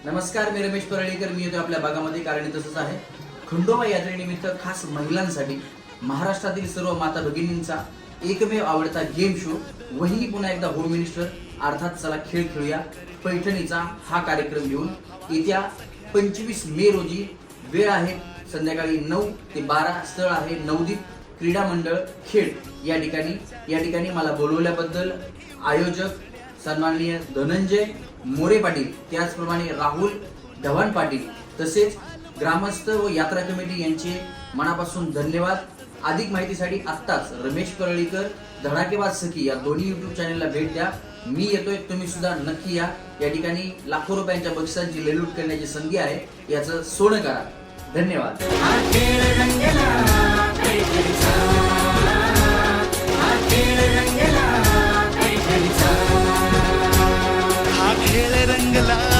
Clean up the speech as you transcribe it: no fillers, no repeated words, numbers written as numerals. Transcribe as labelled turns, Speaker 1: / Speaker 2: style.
Speaker 1: नमस्कार, मी रमेश परळीकर. मी येतो आपल्या भागामध्ये कारण तसंच आहे. खंडोबा यात्रेनिमित्त खास महिलांसाठी महाराष्ट्रातील सर्व माता भगिनींचा एकमेव आवडता गेम शो वहिनी पुन्हा एकदा होम मिनिस्टर अर्थात चला खेळ खेळूया पैठणीचा हा कार्यक्रम घेऊन येत्या 25 मे रोजी वेळ आहे संध्याकाळी 9 ते 12. स्थळ आहे नवदीप क्रीडा मंडळ खेड या ठिकाणी मला बोलवल्याबद्दल आयोजक सन्माननीय धनंजय मोरे पाटील, त्याचप्रमाणे राहुल धवान पाटील तसेच ग्रामस्थ व यात्रा कमिटी यांचे मनापासून धन्यवाद. अधिक माहितीसाठी आत्ताच रमेश परळीकर धडाकेबाज सखी या दोन्ही YouTube चॅनलला भेट द्या. मी येतोय, तुम्ही सुद्धा नक्की या. या ठिकाणी लाखो रुपयांच्या बक्षिसांची लेलूट करण्याची संधी आहे, याचं सोनं करा. धन्यवाद.
Speaker 2: खेळ रंगला